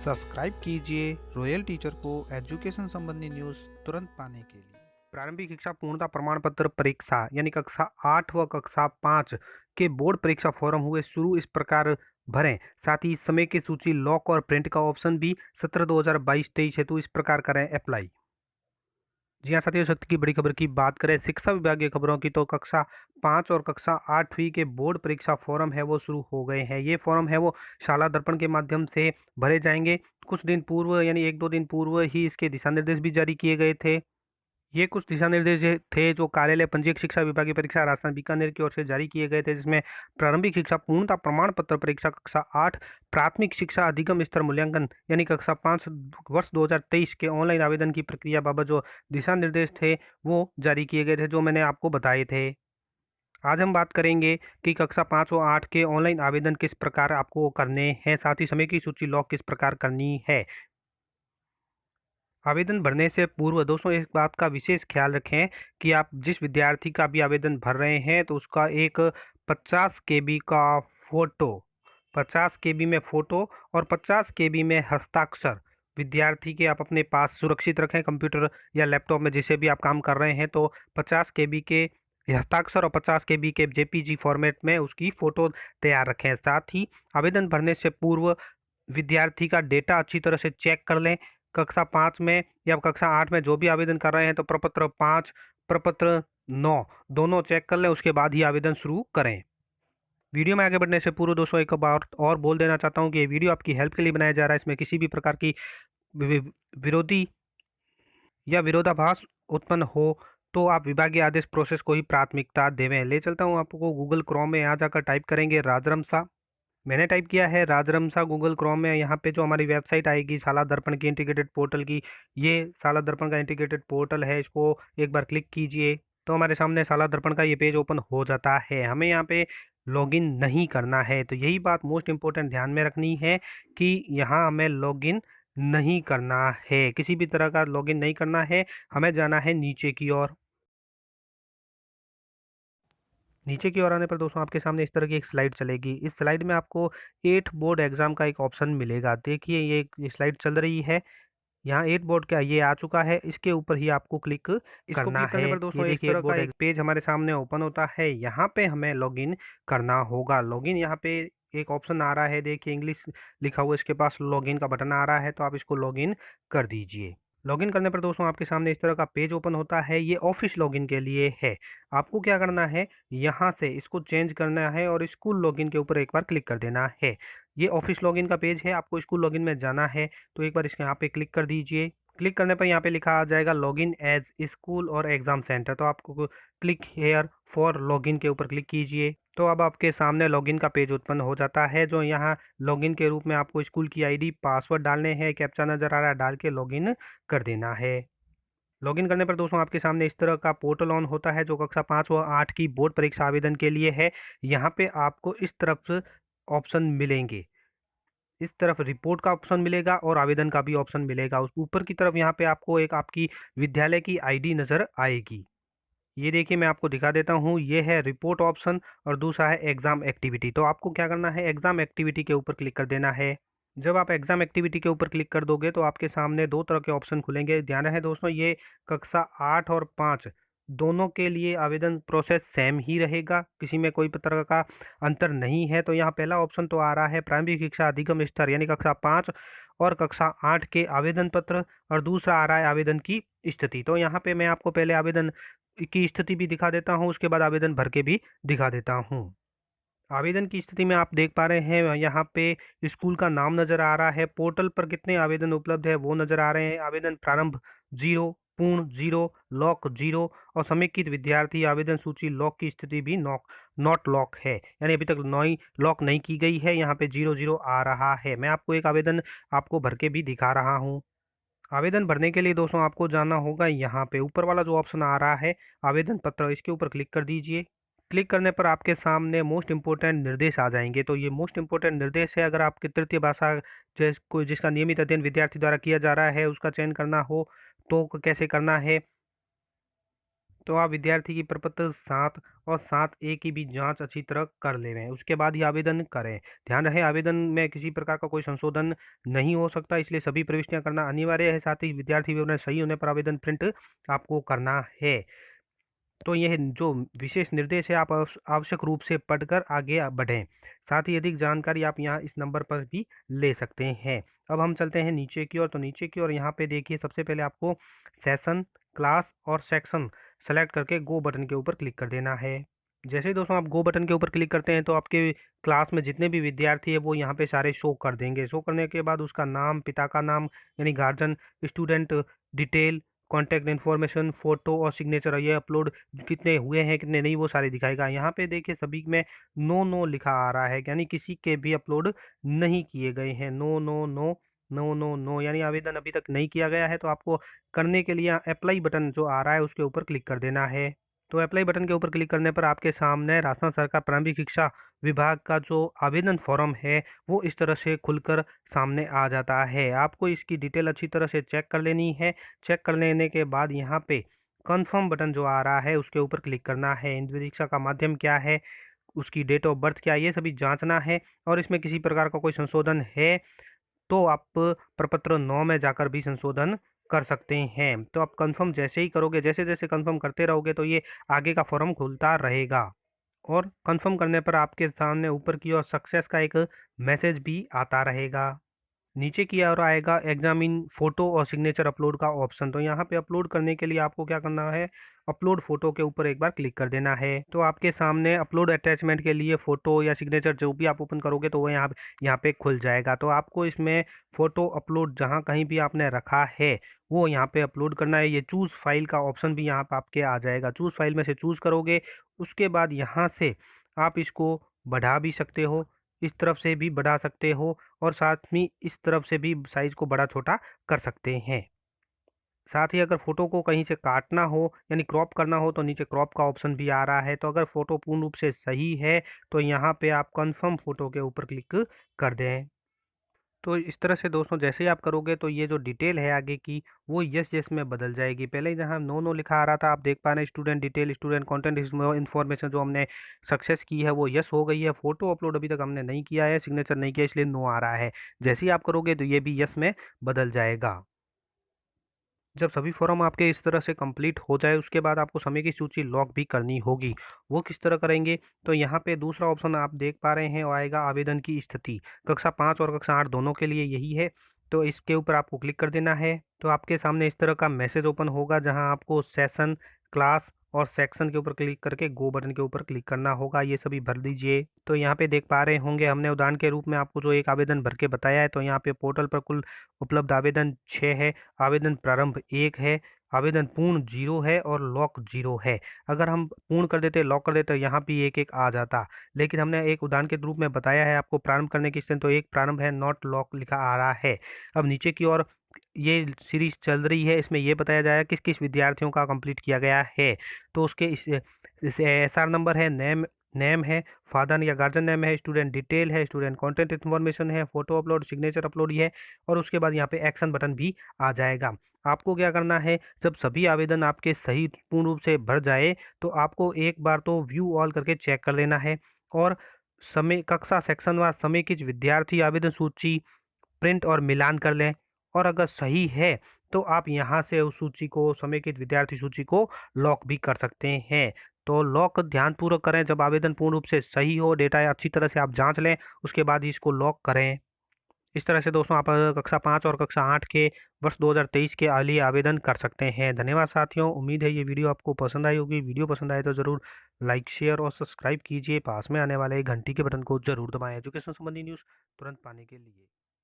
Subscribe कीजिए royal teacher को education संबंधी न्यूज़ तुरंत पाने के लिए। प्रारंभिक शिक्षा पूर्णता प्रमाण पत्र परीक्षा यानी कक्षा 8 व कक्षा 5 के बोर्ड परीक्षा फॉर्म हुए शुरू। इस प्रकार भरें। साथ ही समय की सूची लॉक और प्रिंट का ऑप्शन भी सत्र 2022-23 हेतु इस प्रकार करें अप्लाई। जी हाँ साथियों, सत्र की बड़ी खबर की बात करें शिक्षा विभागीय खबरों की तो कक्षा 5 और कक्षा 8वीं के बोर्ड परीक्षा फॉर्म है वो शुरू हो गए हैं। ये फॉर्म है वो शाला दर्पण के माध्यम से भरे जाएंगे। कुछ दिन पूर्व यानी 1-2 दिन पूर्व ही इसके दिशा निर्देश भी जारी किए गए थे। ये कुछ दिशा निर्देश थे जो कार्यालय पंजीयक शिक्षा विभागीय परीक्षा राजस्थान बीकानेर की ओर से जारी किए गए थे, जिसमें प्रारंभिक शिक्षा पूर्णता प्रमाण पत्र परीक्षा कक्षा 8, प्राथमिक शिक्षा अधिगम स्तर मूल्यांकन यानी कक्षा 5 वर्ष 2023 के ऑनलाइन आवेदन की प्रक्रिया बाबत जो दिशा निर्देश थे वो जारी किए गए थे, जो मैंने आपको बताए थे। आज हम बात करेंगे कि कक्षा 5 और 8 के ऑनलाइन आवेदन किस प्रकार आपको करने हैं, साथ ही समय की सूची लॉक किस प्रकार करनी है। आवेदन भरने से पूर्व दोस्तों एक बात का विशेष ख्याल रखें कि आप जिस विद्यार्थी का भी आवेदन भर रहे हैं तो उसका एक 50 केबी का फोटो 50 केबी में फोटो और 50 केबी में हस्ताक्षर विद्यार्थी के आप अपने पास सुरक्षित रखें। कंप्यूटर या लैपटॉप में जिसे भी आप काम कर रहे हैं तो 50 केबी के हस्ताक्षर और 50 केबी के जेपीजी फॉर्मेट में उसकी फ़ोटो तैयार रखें। साथ ही आवेदन भरने से पूर्व विद्यार्थी का डेटा अच्छी तरह से चेक कर लें। कक्षा 5 में या कक्षा 8 में जो भी आवेदन कर रहे हैं तो प्रपत्र 5, प्रपत्र 9 दोनों चेक कर लें, उसके बाद ही आवेदन शुरू करें। वीडियो में आगे बढ़ने से पूर्व दोस्तों एक बार और बोल देना चाहता हूं कि ये वीडियो आपकी हेल्प के लिए बनाया जा रहा है। इसमें किसी भी प्रकार की विरोधी या विरोधाभास उत्पन्न हो तो आप विभागीय आदेश प्रोसेस को ही प्राथमिकता देवें। ले चलता हूँ आपको गूगल क्रोम में, यहाँ जाकर टाइप करेंगे राजरमसा। मैंने टाइप किया है राजरमसा गूगल क्रोम में। यहाँ पे जो हमारी वेबसाइट आएगी शाला दर्पण की इंटीग्रेटेड पोर्टल की, ये शाला दर्पण का इंटीग्रेटेड पोर्टल है, इसको एक बार क्लिक कीजिए तो हमारे सामने शाला दर्पण का ये पेज ओपन हो जाता है। हमें यहाँ पे लॉगिन नहीं करना है, तो यही बात मोस्ट इम्पोर्टेंट ध्यान में रखनी है कि यहाँ हमें लॉगिन नहीं करना है, किसी भी तरह का लॉगिन नहीं करना है। हमें जाना है नीचे की ओर। नीचे की ओर आने पर दोस्तों आपके सामने इस तरह की एक स्लाइड चलेगी। इस स्लाइड में आपको 8 बोर्ड एग्जाम का एक ऑप्शन मिलेगा। देखिए ये स्लाइड चल रही है। यहाँ 8 बोर्ड का ये आ चुका है, इसके ऊपर ही आपको क्लिक करना है। ये देखिए बोर्ड एक पेज हमारे सामने ओपन होता है। यहाँ पे हमें लॉगिन करना होगा। लॉगिन यहाँ पे एक ऑप्शन आ रहा है, देखिए इंग्लिश लिखा हुआ, इसके पास लॉगिन का बटन आ रहा है, तो आप इसको लॉगिन कर दीजिए। लॉगिन करने पर दोस्तों आपके सामने इस तरह का पेज ओपन होता है। ये ऑफिस लॉगिन के लिए है। आपको क्या करना है, यहाँ से इसको चेंज करना है और स्कूल लॉगिन के ऊपर एक बार क्लिक कर देना है। ये ऑफिस लॉगिन का पेज है, आपको स्कूल लॉगिन में जाना है तो एक बार इसके यहाँ पे क्लिक कर दीजिए। क्लिक करने पर यहाँ पे लिखा आ जाएगा लॉगिन एज स्कूल और एग्जाम सेंटर, तो आपको क्लिक हेयर फॉर लॉगिन के ऊपर क्लिक कीजिए। तो अब आपके सामने लॉगिन का पेज उत्पन्न हो जाता है, जो यहाँ लॉगिन के रूप में आपको स्कूल की आईडी पासवर्ड डालने हैं, कैप्चा नज़र आ रहा है, डाल के लॉगिन कर देना है। लॉगिन करने पर दोस्तों आपके सामने इस तरह का पोर्टल ऑन होता है, जो कक्षा 5 व 8 की बोर्ड परीक्षा आवेदन के लिए है। यहाँ पे आपको इस तरफ ऑप्शन मिलेंगे, इस तरफ रिपोर्ट का ऑप्शन मिलेगा और आवेदन का भी ऑप्शन मिलेगा। उस ऊपर की तरफ यहाँ पे आपको एक आपकी विद्यालय की आईडी नज़र आएगी। ये देखिए मैं आपको दिखा देता हूँ, ये है रिपोर्ट ऑप्शन और दूसरा है एग्ज़ाम एक्टिविटी। तो आपको क्या करना है, एग्ज़ाम एक्टिविटी के ऊपर क्लिक कर देना है। जब आप एग्ज़ाम एक्टिविटी के ऊपर क्लिक कर दोगे तो आपके सामने दो तरह के ऑप्शन खुलेंगे। ध्यान रहे दोस्तों, ये कक्षा 8 और 5 दोनों के लिए आवेदन प्रोसेस सेम ही रहेगा, किसी में कोई तरह का अंतर नहीं है। तो यहाँ पहला ऑप्शन तो आ रहा है प्रारंभिक शिक्षा अधिगम स्तर यानी कक्षा 5 और कक्षा 8 के आवेदन पत्र, और दूसरा आ रहा है आवेदन की स्थिति। तो यहाँ पे मैं आपको पहले आवेदन की स्थिति भी दिखा देता हूँ, उसके बाद आवेदन भर के भी दिखा देता हूँ। आवेदन की स्थिति में आप देख पा रहे हैं यहाँ पे स्कूल का नाम नज़र आ रहा है, पोर्टल पर कितने आवेदन उपलब्ध है वो नज़र आ रहे हैं। आवेदन प्रारंभ 0, पूर्ण 0, लॉक 0 और समेकित विद्यार्थी आवेदन सूची लॉक की स्थिति भी नॉट लॉक है, यानी अभी तक नई लॉक नहीं की गई है। यहाँ पे 0 आ रहा है। मैं आपको एक आवेदन आपको भर के भी दिखा रहा हूँ। आवेदन भरने के लिए दोस्तों आपको जाना होगा, यहाँ पे ऊपर वाला जो ऑप्शन आ रहा है आवेदन पत्र, इसके ऊपर क्लिक कर दीजिए। क्लिक करने पर आपके सामने मोस्ट इम्पोर्टेंट निर्देश आ जाएंगे। तो ये मोस्ट इम्पोर्टेंट निर्देश है, अगर आपकी तृतीय भाषा जिसका नियमित अध्ययन विद्यार्थी द्वारा किया जा रहा है उसका चयन करना हो तो कैसे करना है। तो आप विद्यार्थी की प्रपत्र 7 और 7A की भी जांच अच्छी तरह कर लें, उसके बाद ही आवेदन करें। ध्यान रहे आवेदन में किसी प्रकार का कोई संशोधन नहीं हो सकता, इसलिए सभी प्रविष्टियां करना अनिवार्य है। साथ ही विद्यार्थी विवरण सही होने पर आवेदन प्रिंट आपको करना है। तो यह जो विशेष निर्देश है आप आवश्यक रूप से पढ़कर आगे बढ़ें। साथ ही अधिक जानकारी आप यहाँ इस नंबर पर भी ले सकते हैं। अब हम चलते हैं नीचे की ओर। तो नीचे की ओर यहाँ पे देखिए सबसे पहले आपको सेशन, क्लास और सेक्शन सेलेक्ट करके गो बटन के ऊपर क्लिक कर देना है। जैसे ही दोस्तों आप गो बटन के ऊपर क्लिक करते हैं तो आपके क्लास में जितने भी विद्यार्थी है वो यहाँ पे सारे शो कर देंगे। शो करने के बाद उसका नाम, पिता का नाम यानी guardian, student detail, contact information, photo और सिग्नेचर, ये अपलोड कितने हुए हैं कितने नहीं वो सारे दिखाएगा। यहाँ पे देखिए सभी में नो नो लिखा आ रहा है, यानी किसी के भी अपलोड नहीं किए गए हैं। No no no no no no यानी आवेदन अभी तक नहीं किया गया है। तो आपको करने के लिए अप्लाई बटन जो आ रहा है उसके ऊपर क्लिक कर देना है। तो अप्लाई बटन के ऊपर क्लिक करने पर आपके सामने राजस्थान सरकार प्रारंभिक शिक्षा विभाग का जो आवेदन फॉर्म है वो इस तरह से खुलकर सामने आ जाता है। आपको इसकी डिटेल अच्छी तरह से चेक कर लेनी है। चेक कर लेने के बाद यहाँ पे कंफर्म बटन जो आ रहा है उसके ऊपर क्लिक करना है। इन परीक्षा का माध्यम क्या है, उसकी डेट ऑफ बर्थ क्या है, ये सभी जांचना है। और इसमें किसी प्रकार का कोई संशोधन है तो आप प्रपत्र 9 में जाकर भी संशोधन कर सकते हैं। तो आप कंफर्म जैसे ही करोगे, जैसे जैसे कंफर्म करते रहोगे तो ये आगे का फॉर्म खुलता रहेगा। और कंफर्म करने पर आपके सामने ऊपर की ओर सक्सेस का एक मैसेज भी आता रहेगा। नीचे की ओर आएगा एग्जामिन फोटो और सिग्नेचर अपलोड का ऑप्शन। तो यहाँ पे अपलोड करने के लिए आपको क्या करना है, अपलोड फोटो के ऊपर एक बार क्लिक कर देना है। तो आपके सामने अपलोड अटैचमेंट के लिए फोटो या सिग्नेचर जो भी आप ओपन करोगे तो वो यहाँ पे खुल जाएगा। तो आपको इसमें फोटो अपलोड जहाँ कहीं भी आपने रखा है वो यहाँ पे अपलोड करना है। ये चूज फाइल का ऑप्शन भी यहाँ पे आपके आ जाएगा। चूज फाइल में से चूज करोगे, उसके बाद यहाँ से आप इसको बढ़ा भी सकते हो, इस तरफ से भी बढ़ा सकते हो और साथ में इस तरफ से भी साइज को बड़ा छोटा कर सकते हैं। साथ ही अगर फोटो को कहीं से काटना हो यानी क्रॉप करना हो तो नीचे क्रॉप का ऑप्शन भी आ रहा है। तो अगर फोटो पूर्ण रूप से सही है तो यहाँ पे आप कंफर्म फोटो के ऊपर क्लिक कर दें। तो इस तरह से दोस्तों जैसे ही आप करोगे तो ये जो डिटेल है आगे की वो यस यस में बदल जाएगी। पहले जहाँ नो नो लिखा आ रहा था आप देख पा रहे हैं student detail, student content information जो हमने सक्सेस की है वो यस हो गई है। फोटो अपलोड अभी तक हमने नहीं किया है, सिग्नेचर नहीं किया इसलिए नो आ रहा है। जैसे ही आप करोगे तो ये भी यस में बदल जाएगा। जब सभी फॉर्म आपके इस तरह से कंप्लीट हो जाए उसके बाद आपको समय की सूची लॉक भी करनी होगी। वो किस तरह करेंगे, तो यहाँ पे दूसरा ऑप्शन आप देख पा रहे हैं वो आएगा आवेदन की स्थिति। कक्षा 5 और कक्षा 8 दोनों के लिए यही है। तो इसके ऊपर आपको क्लिक कर देना है। तो आपके सामने इस तरह का मैसेज ओपन होगा जहाँ आपको सेशन, क्लास और सेक्शन के ऊपर क्लिक करके गो बटन के ऊपर क्लिक करना होगा। ये सभी भर दीजिए। तो यहाँ पे देख पा रहे होंगे हमने उदाहरण के रूप में आपको जो एक आवेदन भर के बताया है। तो यहाँ पे पोर्टल पर कुल उपलब्ध आवेदन 6 है, आवेदन प्रारंभ 1 है, आवेदन पूर्ण 0 है और लॉक 0 है। अगर हम पूर्ण कर देते, लॉक कर देते, यहाँ भी एक एक आ जाता। लेकिन हमने एक उदाहरण के रूप में बताया है आपको प्रारंभ करने की स्थिति, तो एक प्रारंभ है, नॉट लॉक लिखा आ रहा है। अब नीचे की ओर ये सीरीज चल रही है, इसमें ये बताया जाएगा किस किस विद्यार्थियों का कंप्लीट किया गया है। तो उसके इस एसआर नंबर है, नेम है, फादर या गार्जियन नेम है, स्टूडेंट डिटेल है, स्टूडेंट कंटेंट इन्फॉर्मेशन है, फोटो अपलोड, सिग्नेचर अपलोड है। और उसके बाद यहाँ पे एक्शन बटन भी आ जाएगा। आपको क्या करना है, जब सभी आवेदन आपके सही पूर्ण रूप से भर जाए तो आपको एक बार तो व्यू ऑल करके चेक कर लेना है और समय, कक्षा, सेक्शन व समेकित विद्यार्थी आवेदन सूची प्रिंट और मिलान कर लें। और अगर सही है तो आप यहाँ से उस सूची को, समेकित विद्यार्थी सूची को लॉक भी कर सकते हैं। तो लॉक ध्यानपूर्वक करें, जब आवेदन पूर्ण रूप से सही हो, डेटा अच्छी तरह से आप जांच लें, उसके बाद ही इसको लॉक करें। इस तरह से दोस्तों आप कक्षा 5 और कक्षा 8 के वर्ष 2023 के लिए आवेदन कर सकते हैं। धन्यवाद साथियों, उम्मीद है ये वीडियो आपको पसंद आई होगी। वीडियो पसंद आए तो ज़रूर लाइक, शेयर और सब्सक्राइब कीजिए। पास में आने वाले घंटी के बटन को जरूर दबाएं एजुकेशन संबंधी न्यूज़ तुरंत पाने के लिए।